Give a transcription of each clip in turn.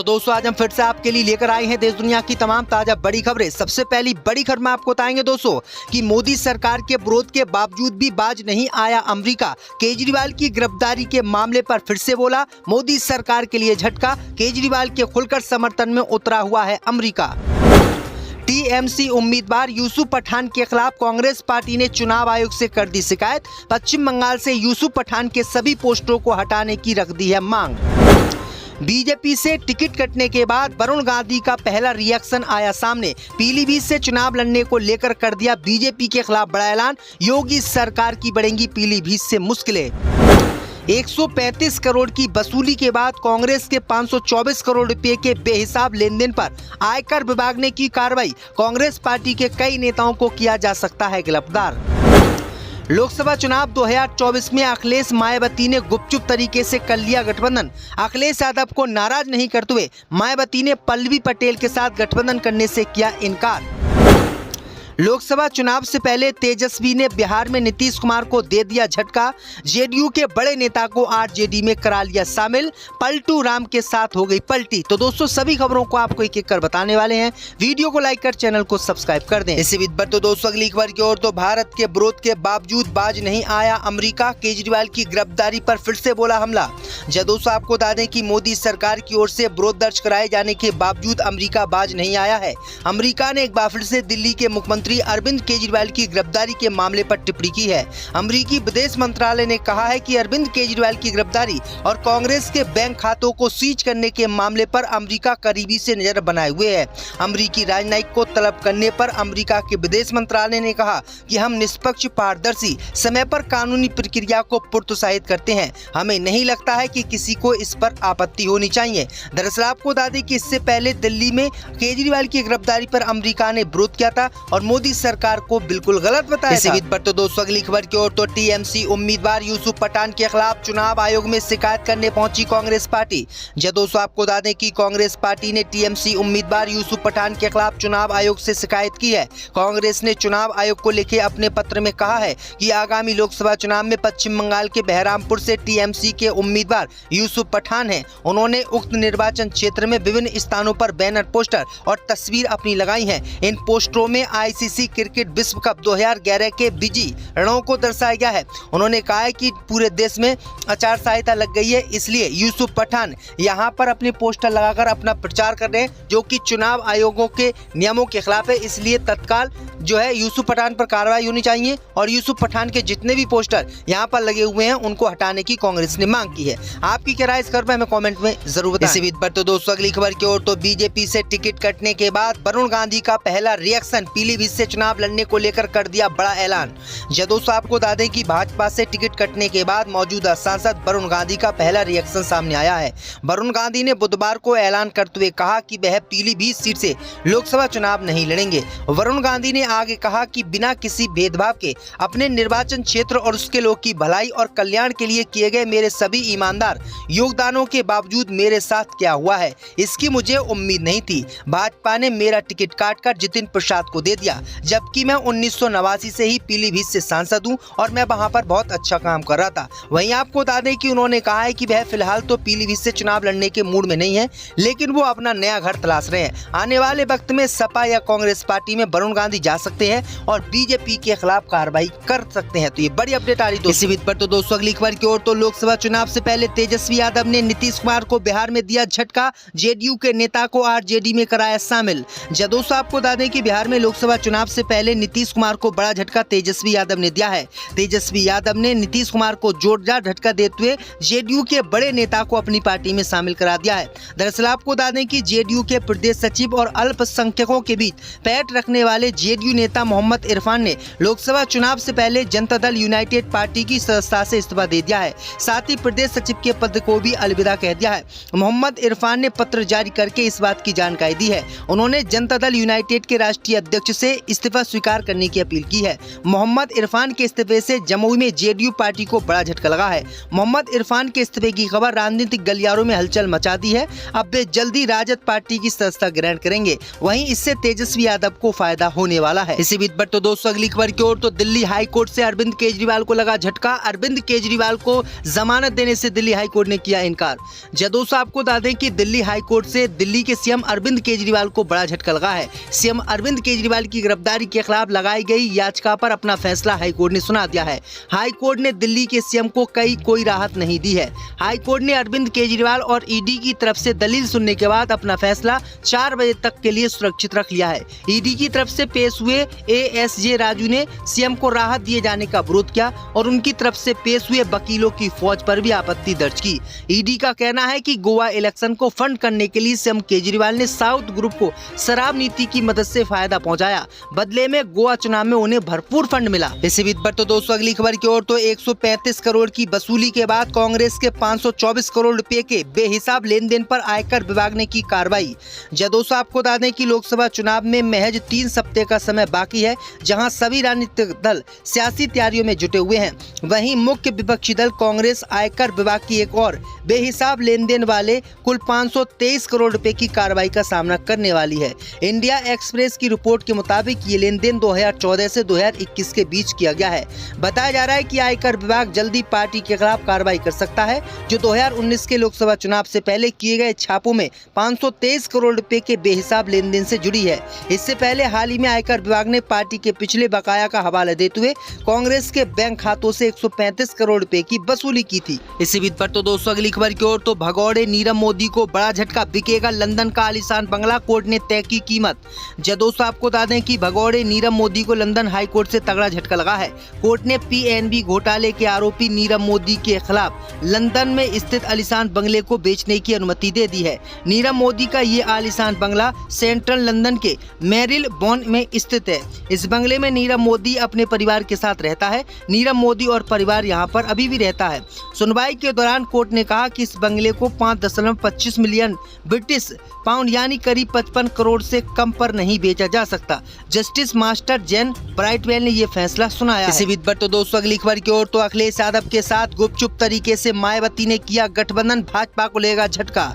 तो दोस्तों आज हम फिर से आपके लिए लेकर आए हैं देश दुनिया की तमाम ताजा बड़ी खबरें। सबसे पहली बड़ी खबर में आपको बताएंगे दोस्तों कि मोदी सरकार के विरोध के बावजूद भी बाज नहीं आया अमेरिका। केजरीवाल की गिरफ्तारी के मामले पर फिर से बोला मोदी सरकार के लिए झटका। केजरीवाल के खुलकर समर्थन में उतरा हुआ है अमेरिका। टीएमसी उम्मीदवार यूसुफ पठान के खिलाफ कांग्रेस पार्टी ने चुनाव आयोग से कर दी शिकायत। पश्चिम बंगाल से यूसुफ पठान के सभी पोस्टरों को हटाने की रख दी है मांग। बीजेपी से टिकट कटने के बाद वरुण गांधी का पहला रिएक्शन आया सामने। पीलीभीत से चुनाव लड़ने को लेकर कर दिया बीजेपी के खिलाफ बड़ा ऐलान। योगी सरकार की बढ़ेंगी पीलीभीत से मुश्किलें। 135 करोड़ की वसूली के बाद कांग्रेस के 524 करोड़ रुपए के बेहिसाब लेनदेन पर आयकर विभाग ने की कार्रवाई। कांग्रेस पार्टी के कई नेताओं को किया जा सकता है गिरफ्तार। लोकसभा चुनाव 2024 में अखिलेश मायावती ने गुपचुप तरीके से कर लिया गठबंधन। अखिलेश यादव को नाराज नहीं करते हुए मायावती ने पल्लवी पटेल के साथ गठबंधन करने से किया इनकार। लोकसभा चुनाव से पहले तेजस्वी ने बिहार में नीतीश कुमार को दे दिया झटका। जेडीयू के बड़े नेता को आरजेडी में करा लिया शामिल। पलटू राम के साथ हो गई पलटी। तो दोस्तों सभी खबरों को आपको एक एक कर बताने वाले हैं। वीडियो को लाइक कर चैनल को सब्सक्राइब कर दें। इसी बीच पर तो दोस्तों अगली खबर की ओर तो भारत के विरोध के बावजूद बाज नहीं आया अमेरिका। केजरीवाल की गिरफ्तारी पर फिर से बोला हमला। जब दोस्तों आपको बता दें कि मोदी सरकार की ओर से विरोध दर्ज कराए जाने के बावजूद अमेरिका बाज नहीं आया है। अमेरिका ने एक बार फिर से दिल्ली के मुख्यमंत्री अरविंद केजरीवाल की गिरफ्तारी के मामले पर टिप्पणी की है। अमेरिकी विदेश मंत्रालय ने कहा है कि अरविंद केजरीवाल की गिरफ्तारी और कांग्रेस के बैंक खातों को सीज करने के मामले पर अमेरिका करीबी से नजर बनाए हुए है। अमेरिकी राजनयिक को तलब करने पर अमेरिका के विदेश मंत्रालय ने कहा कि हम निष्पक्ष, पारदर्शी, समय पर कानूनी प्रक्रिया को प्रोत्साहित करते हैं। हमें नहीं लगता है कि किसी को इस पर आपत्ति होनी चाहिए। दरअसल आपको बता दें कि इससे पहले दिल्ली में केजरीवाल की गिरफ्तारी पर अमेरिका ने विरोध किया था और मोदी सरकार को बिल्कुल गलत बताया। इसी बीच पर तो दोस्तों अगली खबर की ओर तो टीएमसी उम्मीदवार यूसुफ पठान के खिलाफ चुनाव आयोग में शिकायत करने पहुंची कांग्रेस पार्टी। जब दोस्तों आपको बता दें कि कांग्रेस पार्टी ने टीएमसी उम्मीदवार यूसुफ पठान के खिलाफ चुनाव आयोग से शिकायत की है। कांग्रेस ने चुनाव आयोग को लिखे अपने पत्र में कहा है कि आगामी लोकसभा चुनाव में पश्चिम बंगाल के बहरामपुर से टीएमसी के उम्मीदवार यूसुफ पठान है। उन्होंने उक्त निर्वाचन क्षेत्र में विभिन्न स्थानों पर बैनर, पोस्टर और तस्वीर अपनी लगाई है। इन पोस्टरों में आईसीसी क्रिकेट विश्व कप 2011 के विजयी रणों को दर्शाया गया है। उन्होंने कहा है कि पूरे देश में आचार संहिता लग गई है, इसलिए यूसुफ पठान यहां पर अपने पोस्टर लगाकर अपना प्रचार कर रहे हैं, जो कि चुनाव आयोगों के नियमों के खिलाफ है। इसलिए तत्काल जो है यूसुफ पठान पर कार्रवाई होनी चाहिए और यूसुफ पठान के जितने भी पोस्टर यहां पर लगे हुए हैं उनको हटाने की कांग्रेस ने मांग की है। आपकी क्या राय इस खबर पर हमें कमेंट में जरूर बताएं। इसी बीच पर तो दोस्तों अगली खबर की ओर तो बीजेपी से टिकट कटने के बाद वरुण गांधी का पहला रिएक्शन। पीलीभीत से चुनाव लड़ने को लेकर कर दिया बड़ा ऐलान। जब दोस्तों आपको बता दें कि भाजपा से टिकट कटने के बाद मौजूदा सांसद वरुण गांधी का पहला रिएक्शन सामने आया है। वरुण गांधी ने बुधवार को ऐलान करते हुए कहा कि वह पीलीभीत सीट से लोकसभा चुनाव नहीं लड़ेंगे। वरुण गांधी ने आगे कहा कि बिना किसी भेदभाव के अपने निर्वाचन क्षेत्र और उसके लोगों की भलाई और कल्याण के लिए किए गए मेरे सभी ईमानदार योगदानों के बावजूद मेरे साथ क्या हुआ है, इसकी मुझे उम्मीद नहीं थी। भाजपा ने मेरा टिकट काटकर जितिन प्रसाद को दे दिया, जबकि मैं 1989 से ही पीलीभीत से सांसद हूं और मैं वहां पर बहुत अच्छा काम कर रहा था। वहीं आपको बता दें कि उन्होंने कहा है कि वह फिलहाल तो पीलीभीत से चुनाव लड़ने के मूड में नहीं है, लेकिन वो अपना नया घर तलाश रहे हैं। आने वाले वक्त में सपा या कांग्रेस पार्टी में वरुण गांधी जा सकते हैं और बीजेपी के खिलाफ कार्रवाई कर सकते हैं। तो ये बड़ी अपडेट आ रही है। इसी बीच पर तो दोस्तों अगली खबर की ओर तो लोकसभा चुनाव से पहले तेजस्वी यादव ने नीतीश कुमार को बिहार में दिया झटका। जेडीयू के नेता को आरजेडी में कराया शामिल। जब दोस्तों आपको बता दें कि बिहार में लोकसभा चुनाव से पहले नीतीश कुमार को बड़ा झटका तेजस्वी यादव ने दिया है। तेजस्वी यादव ने नीतीश कुमार को जोरदार झटका देते हुए जेडीयू के बड़े नेता को अपनी पार्टी में शामिल करा दिया है। दरअसल आपको बता दें कि जेडीयू के प्रदेश सचिव और अल्पसंख्यकों के बीच पैठ रखने वाले जेडीयू नेता मोहम्मद इरफान ने लोकसभा चुनाव से पहले जनता दल यूनाइटेड पार्टी की सदस्यता से इस्तीफा दे दिया है। साथ ही प्रदेश सचिव के पद को भी अलविदा कह दिया है। मोहम्मद इरफान ने पत्र जारी करके इस बात की जानकारी दी है। उन्होंने जनता दल यूनाइटेड के राष्ट्रीय अध्यक्ष से इस्तीफा स्वीकार करने की अपील की है। मोहम्मद इरफान के इस्तीफे से जमुई में जेडीयू पार्टी को बड़ा झटका लगा है। मोहम्मद इरफान के इस्तीफे की खबर राजनीतिक गलियारों में हलचल मचा दी है। अब वे जल्दी राजद पार्टी की सदस्यता ग्रहण करेंगे। वहीं इससे तेजस्वी यादव को फायदा होने वाला है। इसी बीच तो दोस्तों अगली खबर की ओर तो दिल्ली हाई कोर्ट से अरविंद केजरीवाल को लगा झटका। अरविंद केजरीवाल को जमानत देने से दिल्ली हाई कोर्ट ने किया इनकार। दोस्तों आपको बता दें कि दिल्ली हाई कोर्ट से दिल्ली के सीएम अरविंद केजरीवाल को बड़ा झटका लगा है। सीएम अरविंद केजरीवाल की गिरफ्तारी के खिलाफ लगाई गई याचिका पर अपना फैसला हाई कोर्ट ने सुना दिया है। हाई कोर्ट ने दिल्ली के सीएम को कोई राहत नहीं दी है। हाई कोर्ट ने अरविंद केजरीवाल और ईडी की तरफ से दलील सुनने के बाद अपना फैसला 4 बजे तक के लिए सुरक्षित रख लिया है। ईडी की तरफ से पेश हुए एएसजे राजू ने सीएम को राहत दिए जाने का विरोध किया और उनकी तरफ से पेश हुए वकीलों की फौज पर भी आपत्ति दर्ज की। ईडी का कहना है कि गोवा इलेक्शन को फंड करने के लिए सीएम केजरीवाल ने साउथ ग्रुप को शराब नीति की मदद से फायदा पहुंचाया। बदले में गोवा चुनाव में उन्हें भरपूर फंड मिला। इसी बीच तो दोस्तों अगली खबर की ओर तो 135 करोड़ की वसूली के बाद कांग्रेस के 524 करोड़ रुपए के बेहिसाब लेन देन पर आयकर विभाग ने की कार्रवाई। दोस्तों आपको बता दें कि लोकसभा चुनाव में महज 3 सप्ताह का समय बाकी है, जहां सभी राजनीतिक दल सियासी तैयारियों में जुटे हुए हैं। वहीं मुख्य विपक्षी दल कांग्रेस आयकर विभाग की एक और बेहिसाब लेन देन वाले कुल 523 करोड़ रुपए की कार्रवाई का सामना करने वाली है। इंडिया एक्सप्रेस की रिपोर्ट के मुताबिक ये लेन देन 2014 से 2021 के बीच किया गया है। बताया जा रहा है कि आयकर विभाग जल्दी पार्टी के खिलाफ कार्रवाई कर सकता है, जो 2019 के लोकसभा चुनाव से पहले किए गए छापों में 523 करोड़ रुपए के बेहिसाब लेन देन से जुड़ी है। इससे पहले हाल ही में आयकर विभाग ने पार्टी के पिछले बकाया का हवाला देते हुए कांग्रेस के बैंक खातों से 135 करोड़ रुपए की वसूली की थी। इसी बीच तो दोस्तों अगली खबर की ओर तो भगौड़े नीरव मोदी को बड़ा झटका, बिकेगा लंदन का आलीशान बंगला, कोर्ट ने तय की कीमत। दोस्तों आपको बता दें कि भगौड़े नीरव मोदी को लंदन हाई कोर्ट से तगड़ा झटका लगा है। कोर्ट ने पीएनबी घोटाले के आरोपी नीरव मोदी के खिलाफ लंदन में स्थित आलीशान बंगले को बेचने की अनुमति दे दी है। नीरव मोदी का ये आलीशान बंगला सेंट्रल लंदन के मेरिल बॉन में स्थित है। इस बंगले में नीरव मोदी अपने परिवार के साथ रहता है। नीरव मोदी और परिवार यहाँ पर अभी भी रहता है। सुनवाई के दौरान कोर्ट ने कहा कि इस बंगले को 5.25 मिलियन ब्रिटिश पाउंड यानी करीब 55 करोड़ से कम पर नहीं बेचा जा सकता। जस्टिस मास्टर जैन ब्राइटवेल ने ये फैसला सुनाया। इसी बीच तो दोस्तों अगली खबर की ओर तो अखिलेश यादव के साथ गुपचुप तरीके से मायावती ने किया गठबंधन, भाजपा को लेगा झटका।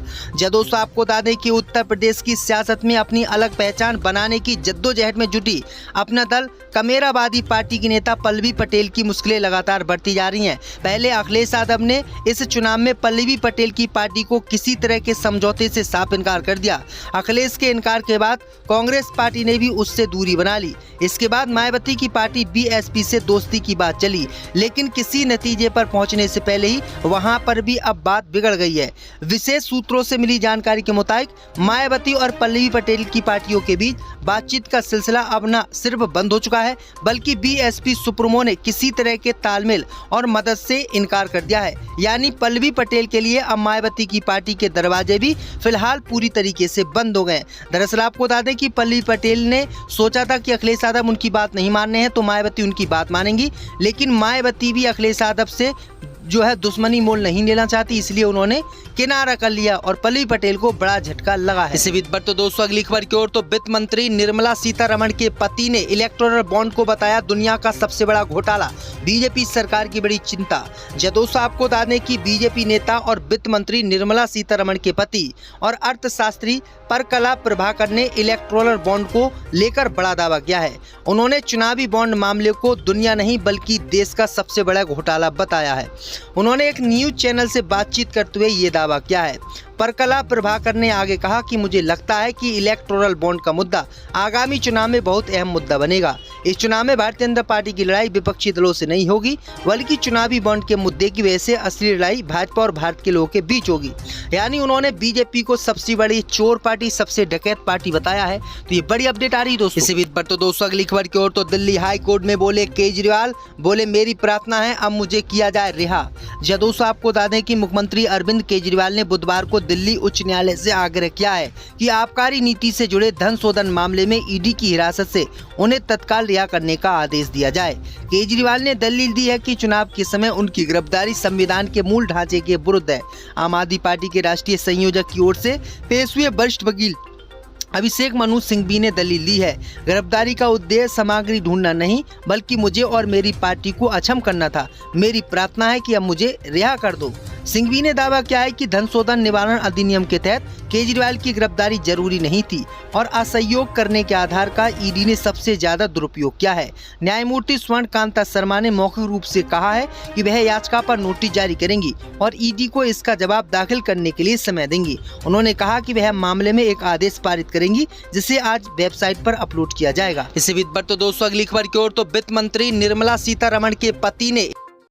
दोस्तों आपको बता दें कि उत्तर प्रदेश की सियासत में अपनी अलग पहचान बनाने की जद्दोजहद में जुटी अपना दल कमेरावादी पार्टी की नेता पल्लवी पटेल की मुश्किलें लगातार बढ़ती जा रही हैं। पहले अखिलेश यादव ने इस चुनाव में पल्लवी पटेल की पार्टी को किसी तरह के समझौते से साफ इनकार कर दिया। अखिलेश के इनकार के बाद कांग्रेस पार्टी ने भी उससे दूरी बना ली। इसके बाद मायावती की पार्टी बीएसपी से दोस्ती की बात चली, लेकिन किसी नतीजे पर पहुंचने से पहले ही वहां पर भी अब बात बिगड़ गई है। विशेष सूत्रों से मिली जानकारी के मुताबिक मायावती और पल्लवी पटेल की पार्टियों के बीच बातचीत का सिलसिला अब न सिर्फ बंद हो चुका है, बल्कि बीएसपी सुप्रीमो ने किसी तरह के तालमेल और मदद से इनकार कर दिया है। यानी पल्लवी पटेल के लिए अब मायावती की पार्टी के दरवाजे भी फिलहाल पूरी तरीके से बंद हो गए। दरअसल आपको बता दें कि पल्लवी पटेल ने सोचा था कि अखिलेश यादव उनकी बात नहीं मानने हैं तो मायावती उनकी बात मानेंगी, लेकिन मायावती भी अखिलेश यादव से जो है दुश्मनी मोल नहीं लेना चाहती, इसलिए उन्होंने किनारा कर लिया और पल्लवी पटेल को बड़ा झटका लगा है। इसी बीच तो दोस्तों अगली खबर की ओर तो वित्त मंत्री निर्मला सीतारमण के पति ने इलेक्टोरल बॉन्ड को बताया दुनिया का सबसे बड़ा घोटाला, बीजेपी सरकार की बड़ी चिंता। दोस्तों आपको बता दें कि बीजेपी नेता और वित्त मंत्री निर्मला सीतारमण के पति और अर्थशास्त्री परकला प्रभाकर ने इलेक्टोरल बॉन्ड को लेकर बड़ा दावा किया है। उन्होंने चुनावी बॉन्ड मामले को दुनिया नहीं बल्कि देश का सबसे बड़ा घोटाला बताया है। उन्होंने एक न्यूज चैनल से बातचीत करते हुए ये दावा किया है। परकला प्रभाकर ने आगे कहा कि मुझे लगता है कि इलेक्टोरल बॉन्ड का मुद्दा आगामी चुनाव में बहुत अहम मुद्दा बनेगा। इस चुनाव में भारतीय जनता पार्टी की लड़ाई विपक्षी दलों से नहीं होगी, बल्कि चुनावी बॉन्ड के मुद्दे की वजह से असली लड़ाई भाजपा और भारत के लोगों के बीच होगी। यानी उन्होंने बीजेपी को सबसे बड़ी चोर पार्टी, सबसे डकैत पार्टी बताया है। तो ये बड़ी अपडेट आ रही है दोस्तों। इसी बीच पर तो दोस्तों अगली खबर की ओर तो दिल्ली हाई कोर्ट में बोले केजरीवाल, बोले मेरी प्रार्थना है अब मुझे किया जाए रिहा। दोस्तों आपको बता दें कि मुख्यमंत्री अरविंद केजरीवाल ने बुधवार को दिल्ली उच्च न्यायालय से आग्रह किया है कि आबकारी नीति से जुड़े धन शोधन मामले में ईडी की हिरासत से उन्हें तत्काल रिहा करने का आदेश दिया जाए। केजरीवाल ने दलील दी है कि चुनाव के समय उनकी गिरफ्तारी संविधान के मूल ढांचे के विरुद्ध है। आम आदमी पार्टी के राष्ट्रीय संयोजक की ओर से पेश हुए वरिष्ठ वकील अभिषेक मनु सिंघवी ने दलील दी है। गिरफ्तारी का उद्देश्य सामग्री ढूंढना नहीं बल्कि मुझे और मेरी पार्टी को अक्षम करना था। मेरी प्रार्थना है कि अब मुझे रिहा कर दो। सिंघवी ने दावा किया है कि धन शोधन निवारण अधिनियम के तहत केजरीवाल की गिरफ्तारी जरूरी नहीं थी और असहयोग करने के आधार का ईडी ने सबसे ज्यादा दुरुपयोग किया है। न्यायमूर्ति स्वर्ण कांता शर्मा ने मौखिक रूप से कहा है कि वह याचिका पर नोटिस जारी करेंगी और ईडी को इसका जवाब दाखिल करने के लिए समय देंगी। उन्होंने कहा कि वह मामले में एक आदेश पारित करेंगी जिसे आज वेबसाइट पर अपलोड किया जाएगा। इसी बीच बढ़ते दोस्तों अगली खबर की ओर तो वित्त मंत्री निर्मला सीतारमण के पति ने